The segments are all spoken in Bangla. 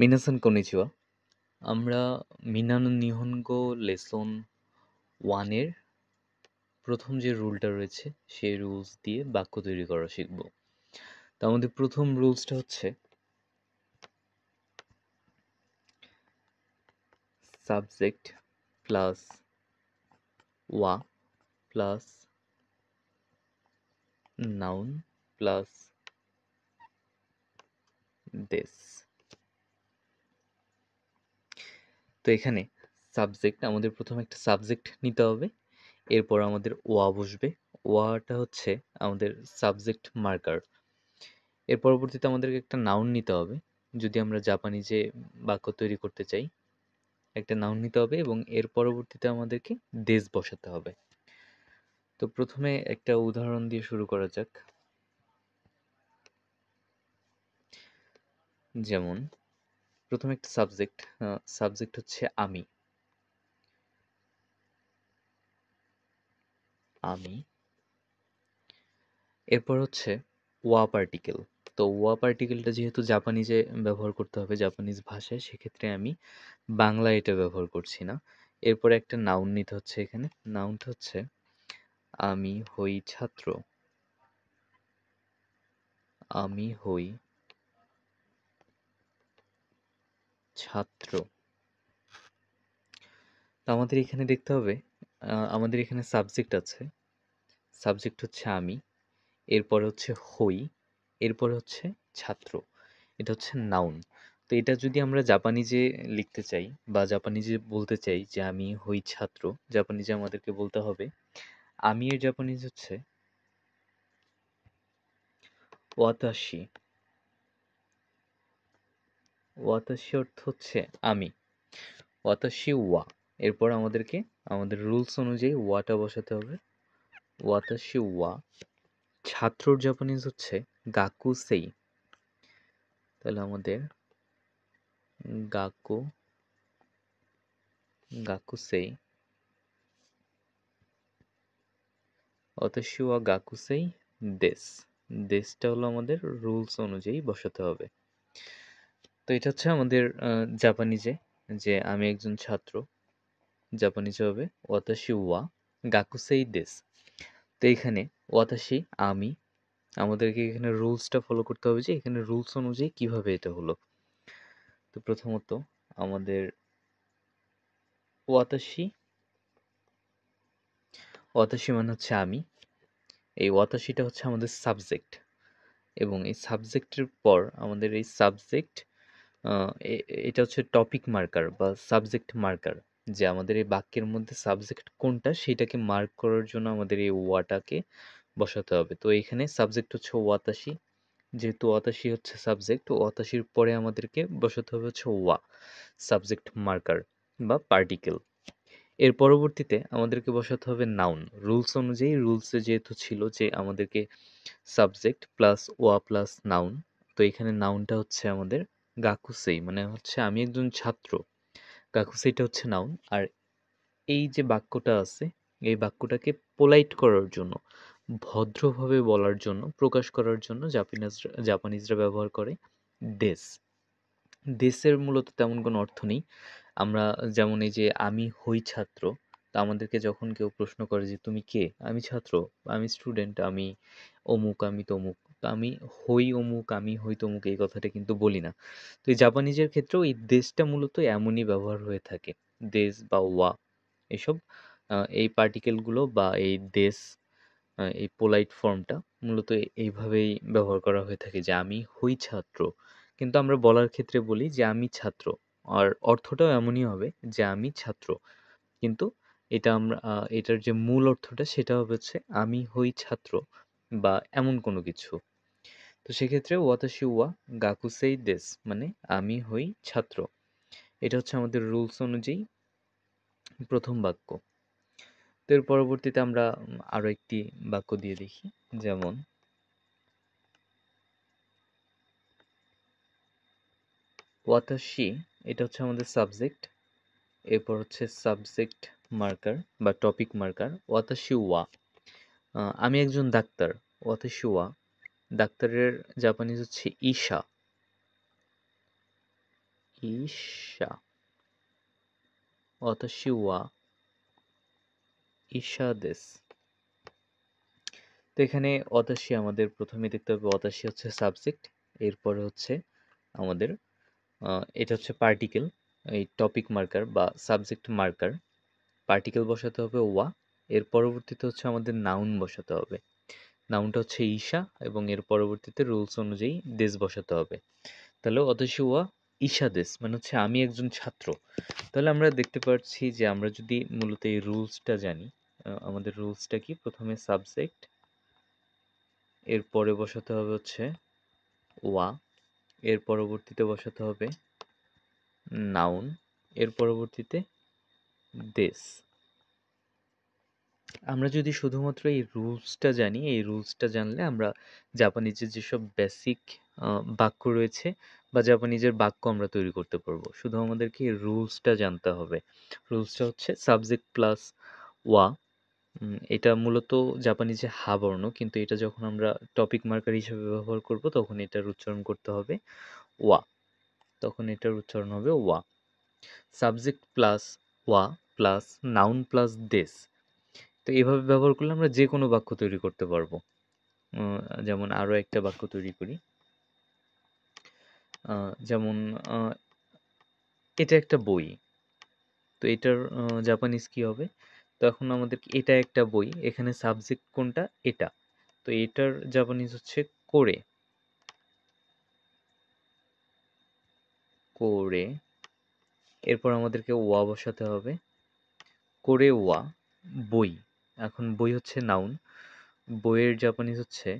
মিনাসান কনিচিওয়া। আমরা মিনানো নিহনগো লেসন 1 এর প্রথম যে রুলটা রয়েছে সেই রুলস দিয়ে বাক্য তৈরি করা শিখব। তো আমাদের প্রথম রুলসটা হচ্ছে সাবজেক্ট প্লাস ওয়া প্লাস নাউন প্লাস দেস। তো এখানে সাবজেক্ট আমাদের প্রথমে একটা সাবজেক্ট নিতে হবে, এরপর আমাদের ওয়া বসবে। ওয়াটা হচ্ছে আমাদের সাবজেক্ট মার্কার। এর পরবর্তীতে আমাদেরকে একটা নাউন নিতে হবে। যদি আমরা জাপানিজে বাক্য তৈরি করতে চাই, একটা নাউন নিতে হবে এবং এর পরবর্তীতে আমাদেরকে দেশ বসাতে হবে। তো প্রথমে একটা উদাহরণ দিয়ে শুরু করা যাক। যেমন প্রথমে একটা সাবজেক্ট, সাবজেক্ট হচ্ছে আমি। আমি। এরপর হচ্ছে ওয়া পার্টিকেল। তো ওয়া পার্টিকেলটা যেহেতু জাপানিজে ব্যবহার করতে হবে, জাপানিজ ভাষায়, সেক্ষেত্রে আমি বাংলা এটা ব্যবহার করছি না। এরপরে একটা নাউন নিতে হচ্ছে এখানে। নাউনটা হচ্ছে আমি হই ছাত্র। আমি হই ছাত্র। তো আমাদের এখানে দেখতে হবে, আমাদের এখানে সাবজেক্ট আছে। সাবজেক্ট হচ্ছে আমি, এরপরে হচ্ছে হই, এরপরে হচ্ছে ছাত্র। এটা হচ্ছে নাউন। তো এটা যদি আমরা জাপানিজে লিখতে চাই বা জাপানিজে বলতে চাই যে আমি হই ছাত্র, জাপানিজে আমাদেরকে বলতে হবে আমি এর জাপানিজ হচ্ছে ওয়াতাশি। ওয়াতাশি অর্থ হচ্ছে আমি। ওয়াতাশি ওয়া। এরপর আমাদেরকে আমাদের রুলস অনুযায়ী ওয়াটা বসাতে হবে। ওয়াতাশি ওয়া। ছাত্রর জাপানিজ হচ্ছে গাকুসেই। তাহলে আমাদের গাকু গাকুসেই। ওয়াতাশি ওয়া গাকুসেই দেস। দেশটা হলো আমাদের রুলস অনুযায়ী বসাতে হবে। তো এটা হচ্ছে আমাদের জাপানিজে, যে আমি একজন ছাত্র, জাপানিজে হবে ওয়াতাশি ওয়া গাকুসেই দেস। তো এখানে ওয়াতাশি আমি, আমাদেরকে এখানে রুলসটা ফলো করতে হবে যে এখানে রুলস অনুযায়ী কিভাবে এটা হলো। তো প্রথমত আমাদের ওয়াতাশি, ওয়াতাশি মানে হচ্ছে আমি। এই ওয়াতাশিটা হচ্ছে আমাদের সাবজেক্ট এবং এই সাবজেক্টের পর আমাদের এই সাবজেক্ট, এটা হচ্ছে টপিক মার্কার বা সাবজেক্ট মার্কার, যে আমাদের এই বাক্যের মধ্যে সাবজেক্ট কোনটা সেটাকে মার্ক করার জন্য আমাদের এই ওয়াটাকে বসাতে হবে। তো এখানে সাবজেক্ট হচ্ছে ওয়াতাশি। যেহেতু ওয়াতাশি হচ্ছে সাবজেক্ট, ওয়াতাশির পরে আমাদেরকে বসাতে হবে হচ্ছে ওয়া, সাবজেক্ট মার্কার বা পার্টিকেল। এর পরবর্তীতে আমাদেরকে বসাতে হবে নাউন। রুলস অনুযায়ী, রুলসে যেহেতু ছিল যে আমাদেরকে সাবজেক্ট প্লাস ওয়া প্লাস নাউন, তো এখানে নাউনটা হচ্ছে আমাদের গাকুসেই, মানে হচ্ছে আমি একজন ছাত্র। গাকুসেইটা হচ্ছে নাউন। আর এই যে বাক্যটা আছে, এই বাক্যটাকে পোলাইট করার জন্য, ভদ্রভাবে বলার জন্য, প্রকাশ করার জন্য জাপানিজরা ব্যবহার করে দেশ। দেশের মূলত তেমন কোনো অর্থ নেই। আমরা যেমন এই যে আমি হই ছাত্র, তা আমাদেরকে যখন কেউ প্রশ্ন করে যে তুমি কে, আমি ছাত্র, আমি স্টুডেন্ট, আমি অমুক, আমি তমুক, তো আমি হই অমুক, আমি হই তমুক, এই কথাটা কিন্তু বলি না। তো এই জাপানিজের ক্ষেত্রেও এই দেশটা মূলত এমনই ব্যবহার হয়ে থাকে। দেশ বা ওয়া এসব, এই পার্টিকেলগুলো বা এই দেশ, এই পোলাইট ফর্মটা মূলত এইভাবেই ব্যবহার করা হয়ে থাকে যে আমি হই ছাত্র। কিন্তু আমরা বলার ক্ষেত্রে বলি যে আমি ছাত্র। আর অর্থটাও এমনই হবে যে আমি ছাত্র। কিন্তু এটা আমরা, এটার যে মূল অর্থটা সেটা হবে হচ্ছে আমি হই ছাত্র বা এমন কোনো কিছু। তো সেক্ষেত্রে ওয়াতাশি ওয়া গাকুসেই দেস মানে আমি হই ছাত্র। এটা হচ্ছে আমাদের রুলস অনুযায়ী প্রথম বাক্য। তো এর পরবর্তীতে আমরা আরো একটি বাক্য দিয়ে দেখি। যেমন ওয়াতাশি, এটা হচ্ছে আমাদের সাবজেক্ট। এরপর হচ্ছে সাবজেক্ট মার্কার বা টপিক মার্কার ওয়াতাশি ওয়া। আমি একজন ডাক্তার। ওয়াতাশি ওয়া। ডাক্তারের জাপানিজ হচ্ছে ইশা। ঈশা, ওয়াতাশি ওয়া ঈশা দেস। তো এখানে ওয়াতাশি আমাদের প্রথমে দেখতে হবে, ওয়াতাশি হচ্ছে সাবজেক্ট, এরপরে হচ্ছে আমাদের এটা হচ্ছে পার্টিকেল, এই টপিক মার্কার বা সাবজেক্ট মার্কার। পার্টিকেল বসাতে হবে ওয়া, এর পরবর্তীতে হচ্ছে আমাদের নাউন বসাতে হবে। নাউনটা হচ্ছে ঈশা এবং এর পরবর্তীতে রুলস অনুযায়ী দেশ বসাতে হবে। তাহলে ওয়াতাশি ওয়া ঈশা দেশ মানে হচ্ছে আমি একজন ছাত্র। তাহলে আমরা দেখতে পাচ্ছি যে আমরা যদি মূলত এই রুলসটা জানি, আমাদের রুলসটা কি, প্রথমে সাবজেক্ট, এর পরে বসাতে হবে হচ্ছে ওয়া, এর পরবর্তীতে বসাতে হবে নাউন, এর পরবর্তীতে দেশ। আমরা যদি শুধুমাত্র এই রুলসটা জানি, এই রুলসটা জানলে আমরা জাপানিজের যেসব বেসিক বাক্য রয়েছে বা জাপানিজের বাক্য আমরা তৈরি করতে পারবো। শুধু আমাদেরকে এই রুলসটা জানতে হবে। রুলসটা হচ্ছে সাবজেক্ট প্লাস ওয়া। এটা মূলত জাপানিজে হা বর্ণ, কিন্তু এটা যখন আমরা টপিক মার্কার হিসেবে ব্যবহার করব তখন এটার উচ্চারণ করতে হবে ওয়া। তখন এটার উচ্চারণ হবে ওয়া। সাবজেক্ট প্লাস ওয়া প্লাস নাউন প্লাস দেশ। তো এভাবে ব্যবহার করলে আমরা যে কোনো বাক্য তৈরি করতে পারবো। যেমন আরও একটা বাক্য তৈরি করি, যেমন এটা একটা বই। তো এটার জাপানিজ কি হবে? তো এখন আমাদের এটা একটা বই, এখানে সাবজেক্ট কোনটা? এটা। তো এটার জাপানিজ হচ্ছে কোরে। কোরে, এরপর আমাদেরকে ওয়া বসাতে হবে। কোরে ওয়া বই। এখন বই হচ্ছে নাউন, বইয়ের জাপানিজ হচ্ছে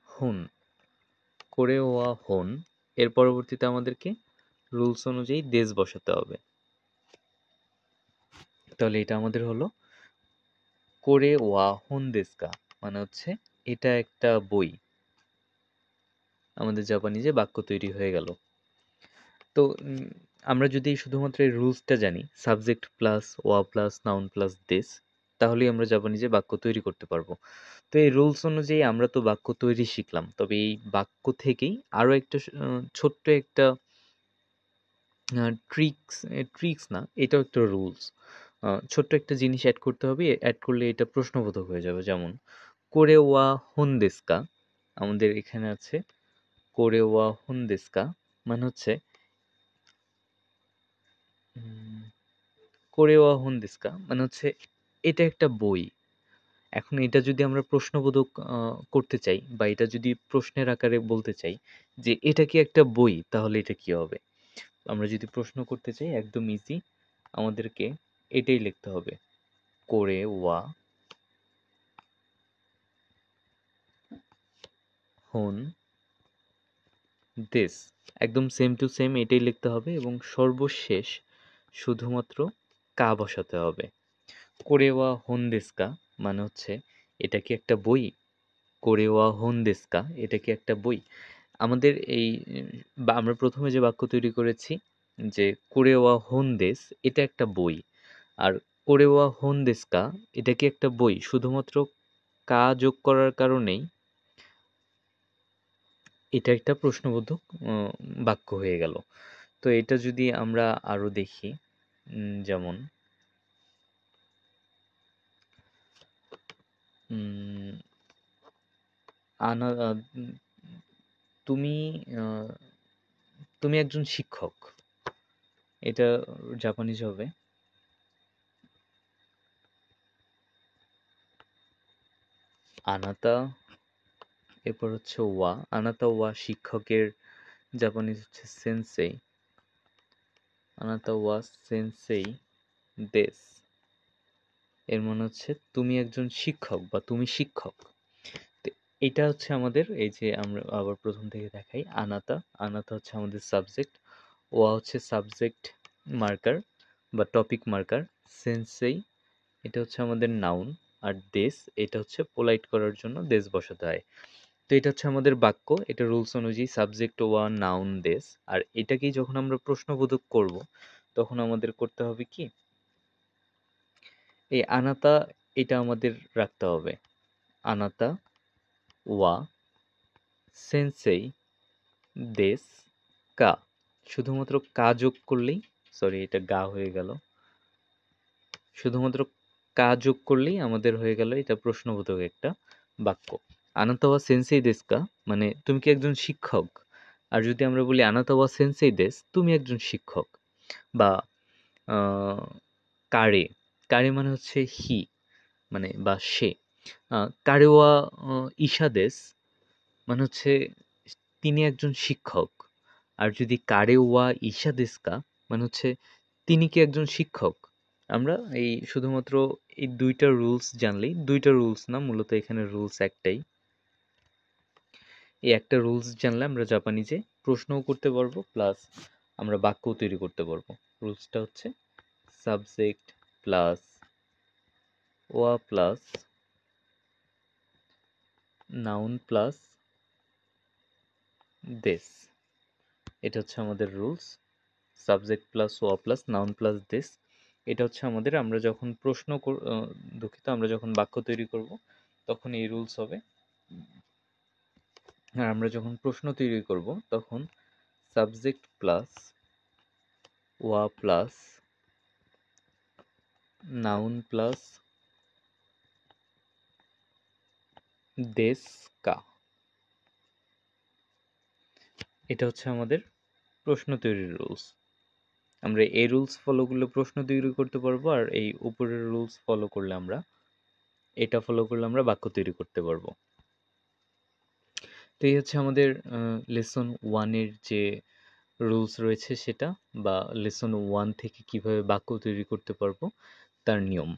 হুন। কোরে ওয়া হুন, এর পরবর্তীতে আমাদেরকে রুলস অনুযায়ী দেশ বসাতে হবে। তাহলে এটা আমাদের হলো কোরে ওয়া হুন দেস্কা, মানে হচ্ছে এটা একটা বই। আমাদের জাপানিজে বাক্য তৈরি হয়ে গেল। তো আমরা যদি শুধুমাত্র এই রুলসটা জানি, সাবজেক্ট প্লাস ওয়া প্লাস নাউন প্লাস দেশ, তাহলেই আমরা জাপানিজে বাক্য তৈরি করতে পারবো। তো এই রুলস অনুযায়ী আমরা তো বাক্য তৈরি শিখলাম, তবে এই বাক্য থেকেই আরও একটা ছোট্ট একটা ট্রিক্স না, এটাও একটা রুলস। ছোট্ট একটা জিনিস অ্যাড করতে হবে, অ্যাড করলে এটা প্রশ্নবোধক হয়ে যাবে। যেমন কোরে ওয়া হুনদেস্কা, আমাদের এখানে আছে কোরে ওয়া হুনদেস্কা, মানে হচ্ছে কোরে ওয়া হুনদেস্কা মানে হচ্ছে এটা একটা বই। এখন এটা যদি আমরা প্রশ্নবোধক করতে চাই বা এটা যদি প্রশ্নের আকারে বলতে চাই যে এটা কি একটা বই, তাহলে এটা কি হবে? আমরা যদি প্রশ্ন করতে চাই একদম ইজি, আমাদেরকে এটাই লিখতে হবে, কোরে ওয়া হুন দেস। একদম সেম টু সেম এটাই লিখতে হবে এবং সর্বশেষ শুধুমাত্র কা বসাতে হবে। কোরে ওয়া হুন দেস্কা মানে হচ্ছে এটা কি একটা বই? কোরে ওয়া হুন দেস্কা এটা কি একটা বই? আমাদের এই বা আমরা প্রথমে যে বাক্য তৈরি করেছি যে কোরে ওয়া হুন দেস এটা একটা বই, আর কোরে ওয়া হুন দেস্কা এটা কি একটা বই, শুধুমাত্র কা যোগ করার কারণেই এটা একটা প্রশ্নবোধক বাক্য হয়ে গেল। তো এটা যদি আমরা আরো দেখি, যেমন উম, আনা তুমি আহ, তুমি একজন শিক্ষক, এটা জাপানিজ হবে আনাতা, এরপর হচ্ছে ওয়া। আনাতা ওয়া শিক্ষকের জাপানিজ হচ্ছে সেন্সেই। আনাতা ওয়া সেন্সেই দেস, এর মানে হচ্ছে তুমি একজন শিক্ষক বা তুমি শিক্ষক। তো এটা হচ্ছে আমাদের, এই যে আমরা আবার প্রথম থেকে দেখাই, আনাতা। আনাতা হচ্ছে আমাদের সাবজেক্ট, ওয়া হচ্ছে সাবজেক্ট মার্কার বা টপিক মার্কার, সেন্সেই এটা হচ্ছে আমাদের নাউন, আর দেশ এটা হচ্ছে পোলাইট করার জন্য দেশ বসাতে হয়। তো এটা হচ্ছে আমাদের বাক্য, এটা রুলস অনুযায়ী সাবজেক্ট ওয়া নাউন দেশ। আর এটাকেই যখন আমরা প্রশ্নবোধক করব তখন আমাদের করতে হবে কি, এই আনাতা এটা আমাদের রাখতে হবে। আনাতা ওয়া সেন্সেই দেশ কা, শুধুমাত্র কা যোগ করলেই, সরি এটা গা হয়ে গেল, শুধুমাত্র কা যোগ করলেই আমাদের হয়ে গেল এটা প্রশ্নবোধক একটা বাক্য। আনাতাওয়া সেন্সেই দেশ কা, মানে তুমি কি একজন শিক্ষক? আর যদি আমরা বলি আনাতাওয়া সেন্সেই দেশ, তুমি একজন শিক্ষক। বা আহ, কারে, কারে মানে হচ্ছে হি, মানে বা সে। কারেওয়া ঈশা দেশ মানে হচ্ছে তিনি একজন শিক্ষক। আর যদি কারেওয়া ঈশা দেস্কা মানে হচ্ছে তিনি কি একজন শিক্ষক। আমরা এই শুধুমাত্র এই দুইটা রুলস জানলেই, দুইটা রুলস না, মূলত এখানে রুলস একটাই, এই একটা রুলস জানলে আমরা জাপানিজে প্রশ্নও করতে পারবো, প্লাস আমরা বাক্যও তৈরি করতে পারবো। রুলসটা হচ্ছে সাবজেক্ট প্লাস ওয়া প্লাস নাউন প্লাস দেশ, এটা হচ্ছে আমাদের রুলস। সাবজেক্ট প্লাস ওয়া প্লাস নাউন প্লাস দিস, এটা হচ্ছে আমাদের, আমরা যখন দুঃখিত, আমরা যখন বাক্য তৈরি করব তখন এই রুলস হবে। আর আমরা যখন প্রশ্ন তৈরি করব তখন সাবজেক্ট প্লাস ওয়া প্লাস নাউন প্লাস দেশ কা, এটা হচ্ছে আমাদের প্রশ্ন তৈরির রুলস। আমরা এই রুলস ফলো করলে প্রশ্ন তৈরি করতে পারবো, আর এই উপরের রুলস ফলো করলে আমরা, এটা ফলো করলে আমরা বাক্য তৈরি করতে পারবো। তো এই হচ্ছে আমাদের লেসন ওয়ানের যে রুলস রয়েছে সেটা, বা লেসন ওয়ান থেকে কিভাবে বাক্য তৈরি করতে পারবো তার নিয়ম।